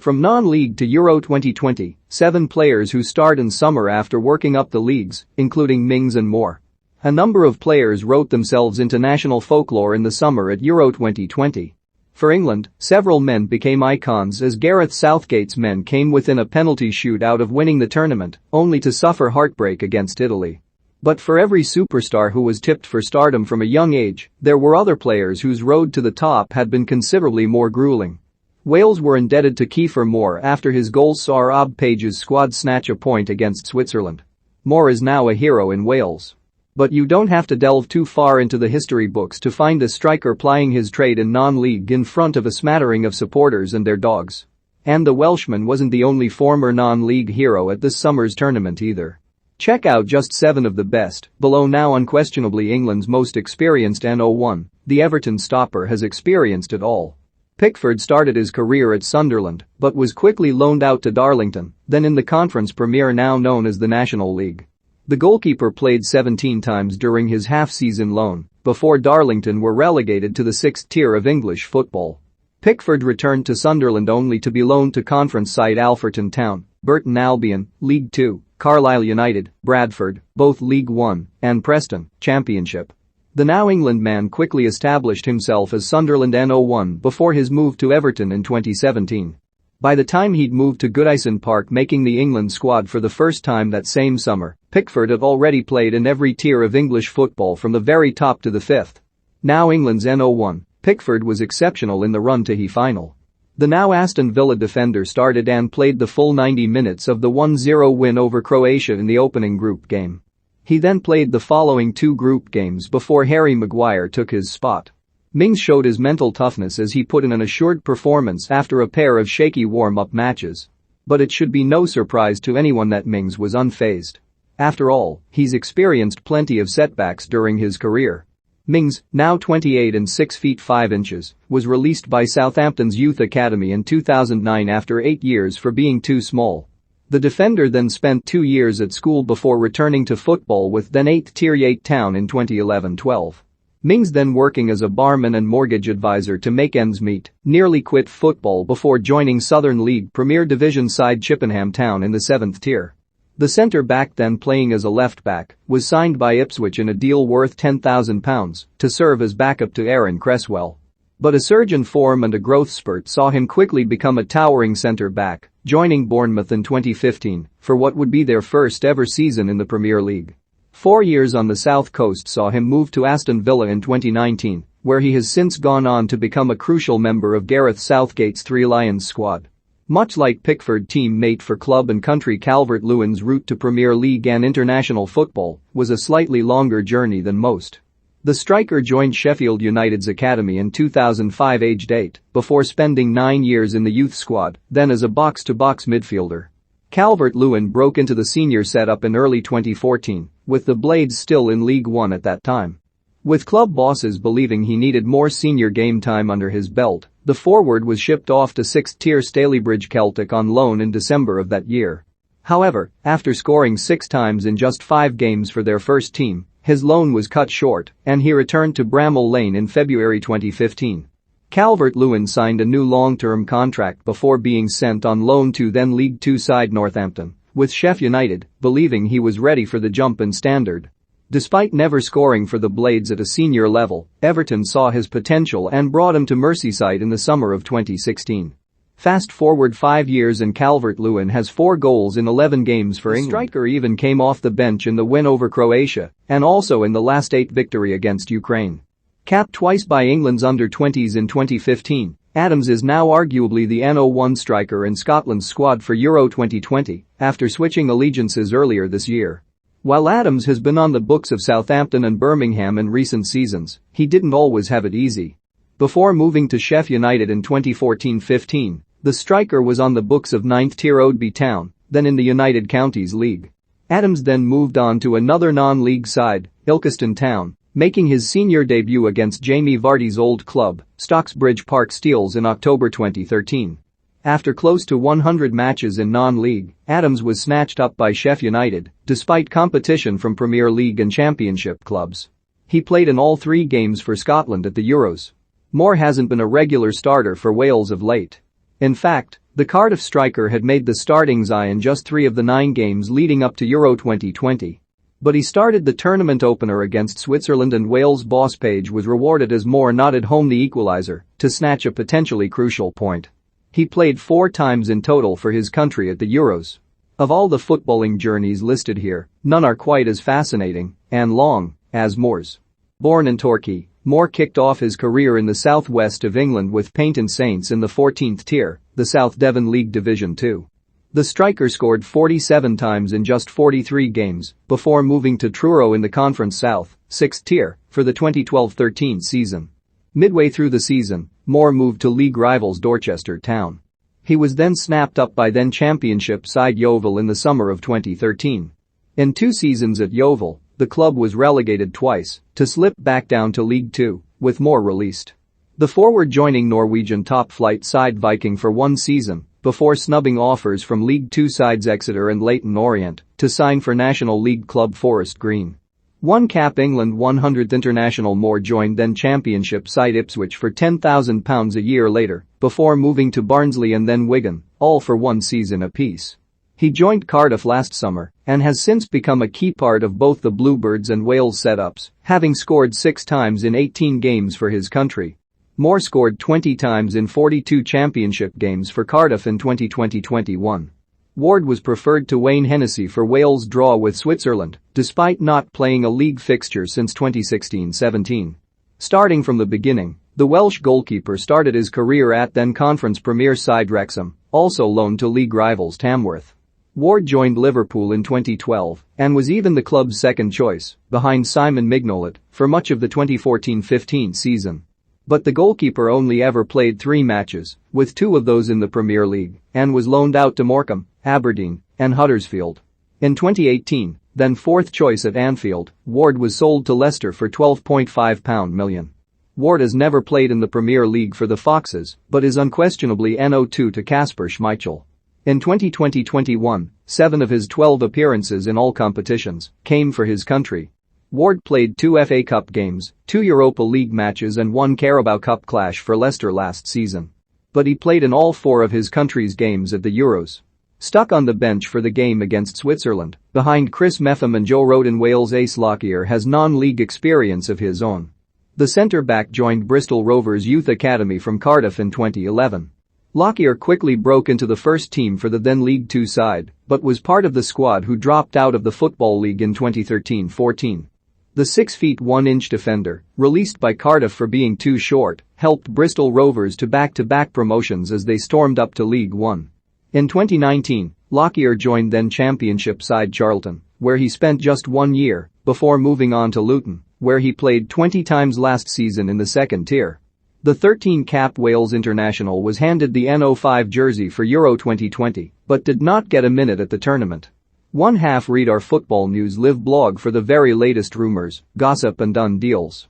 From non-league to Euro 2020, 7 players who start in summer after working up the leagues, including Mings and Moore. A number of players wrote themselves into national folklore in the summer at Euro 2020. For England, several men became icons as Gareth Southgate's men came within a penalty shootout of winning the tournament, only to suffer heartbreak against Italy. But for every superstar who was tipped for stardom from a young age, there were other players whose road to the top had been considerably more grueling. Wales were indebted to Kiefer Moore after his goal saw Rob Page's squad snatch a point against Switzerland. Moore is now a hero in Wales. But you don't have to delve too far into the history books to find a striker plying his trade in non-league in front of a smattering of supporters and their dogs. And the Welshman wasn't the only former non-league hero at this summer's tournament either. Check out just 7 of the best, below. Now unquestionably England's most experienced N01, the Everton stopper has experienced it all. Pickford started his career at Sunderland, but was quickly loaned out to Darlington, then in the Conference Premier now known as the National League. The goalkeeper played 17 times during his half-season loan, before Darlington were relegated to the 6th tier of English football. Pickford returned to Sunderland only to be loaned to conference side Alfreton Town, Burton Albion, League 2, Carlisle United, Bradford, both League 1, and Preston, Championship. The now England man quickly established himself as Sunderland N01 before his move to Everton in 2017. By the time he'd moved to Goodison Park, making the England squad for the first time that same summer, Pickford had already played in every tier of English football from the very top to the 5th. Now England's N01, Pickford was exceptional in the run to the final. The now Aston Villa defender started and played the full 90 minutes of the 1-0 win over Croatia in the opening group game. He then played the following 2 group games before Harry Maguire took his spot. Mings showed his mental toughness as he put in an assured performance after a pair of shaky warm-up matches. But it should be no surprise to anyone that Mings was unfazed. After all, he's experienced plenty of setbacks during his career. Mings, now 28 and 6 feet 5 inches, was released by Southampton's youth academy in 2009 after 8 years for being too small. The defender then spent 2 years at school before returning to football with then 8th tier Yate Town in 2011-12. Mings, then working as a barman and mortgage advisor to make ends meet, nearly quit football before joining Southern League Premier Division side Chippenham Town in the 7th tier. The centre-back, then playing as a left-back, was signed by Ipswich in a deal worth £10,000 to serve as backup to Aaron Cresswell. But a surge in form and a growth spurt saw him quickly become a towering centre-back, joining Bournemouth in 2015 for what would be their first ever season in the Premier League. 4 years on the South Coast saw him move to Aston Villa in 2019, where he has since gone on to become a crucial member of Gareth Southgate's Three Lions squad. Much like Pickford, teammate for club and country Calvert-Lewin's route to Premier League and international football was a slightly longer journey than most. The striker joined Sheffield United's academy in 2005, aged 8, before spending 9 years in the youth squad, then as a box-to-box midfielder. Calvert-Lewin broke into the senior setup in early 2014, with the Blades still in League 1 at that time. With club bosses believing he needed more senior game time under his belt, the forward was shipped off to 6th tier Stalybridge Celtic on loan in December of that year. However, after scoring 6 times in just 5 games for their first team, his loan was cut short and he returned to Bramall Lane in February 2015. Calvert-Lewin signed a new long-term contract before being sent on loan to then League 2 side Northampton, with Sheffield United believing he was ready for the jump in standard. Despite never scoring for the Blades at a senior level, Everton saw his potential and brought him to Merseyside in the summer of 2016. Fast forward 5 years and Calvert-Lewin has 4 goals in 11 games for England. The striker even came off the bench in the win over Croatia and also in the last 8 victory against Ukraine. Capped twice by England's under-20s in 2015, Adams is now arguably the N01 striker in Scotland's squad for Euro 2020 after switching allegiances earlier this year. While Adams has been on the books of Southampton and Birmingham in recent seasons, he didn't always have it easy. Before moving to Sheffield United in 2014-15, the striker was on the books of 9th tier Oadby Town, then in the United Counties League. Adams then moved on to another non-league side, Ilkeston Town, making his senior debut against Jamie Vardy's old club, Stocksbridge Park Steels, in October 2013. After close to 100 matches in non-league, Adams was snatched up by Sheffield United, despite competition from Premier League and Championship clubs. He played in all 3 games for Scotland at the Euros. Moore hasn't been a regular starter for Wales of late. In fact, The Cardiff striker had made the starting side in just 3 of the 9 games leading up to Euro 2020. But he started the tournament opener against Switzerland, and Wales boss Page was rewarded as Moore nodded home the equaliser to snatch a potentially crucial point. He played 4 times in total for his country at the Euros. Of all the footballing journeys listed here, none are quite as fascinating and long as Moore's. Born in Torquay, Moore kicked off his career in the southwest of England with Paynton Saints in the 14th tier, the South Devon League Division 2. The striker scored 47 times in just 43 games before moving to Truro in the Conference South, 6th tier, for the 2012-13 season. Midway through the season, Moore moved to league rivals Dorchester Town. He was then snapped up by then Championship side Yeovil in the summer of 2013. In 2 seasons at Yeovil, the club was relegated twice to slip back down to League 2, with Moore released. The forward joining Norwegian top-flight side Viking for 1 season before snubbing offers from League 2 sides Exeter and Leyton Orient to sign for National League club Forest Green. 1 cap England 100th international. Moore joined then Championship side Ipswich for £10,000 a year later before moving to Barnsley and then Wigan, all for 1 season apiece. He joined Cardiff last summer and has since become a key part of both the Bluebirds and Wales setups, having scored 6 times in 18 games for his country. Moore scored 20 times in 42 Championship games for Cardiff in 2020-21. Ward was preferred to Wayne Hennessy for Wales' draw with Switzerland, despite not playing a league fixture since 2016-17. Starting from the beginning, the Welsh goalkeeper started his career at then Conference Premier side Wrexham, also loaned to league rivals Tamworth. Ward joined Liverpool in 2012 and was even the club's second choice, behind Simon Mignolet, for much of the 2014-15 season. But the goalkeeper only ever played 3 matches, with 2 of those in the Premier League, and was loaned out to Morecambe, Aberdeen, and Huddersfield. In 2018, then 4th choice at Anfield, Ward was sold to Leicester for £12.5 million. Ward has never played in the Premier League for the Foxes, but is unquestionably NO2 to Kasper Schmeichel. In 2020-21, 7 of his 12 appearances in all competitions came for his country. Ward played 2 FA Cup games, 2 Europa League matches and 1 Carabao Cup clash for Leicester last season. But he played in all 4 of his country's games at the Euros. Stuck on the bench for the game against Switzerland, behind Chris Metham and Joe Roden, Wales ace Lockyer has non-league experience of his own. The centre-back joined Bristol Rovers Youth Academy from Cardiff in 2011. Lockyer quickly broke into the first team for the then League 2 side, but was part of the squad who dropped out of the Football League in 2013-14. The 6 feet 1 inch defender, released by Cardiff for being too short, helped Bristol Rovers to back-to-back promotions as they stormed up to League 1. In 2019, Lockyer joined then Championship side Charlton, where he spent just 1 year before moving on to Luton, where he played 20 times last season in the 2nd tier. The 13-cap Wales international was handed the NO5 jersey for Euro 2020, but did not get a minute at the tournament. Read our Football News Live blog for the very latest rumours, gossip and done deals.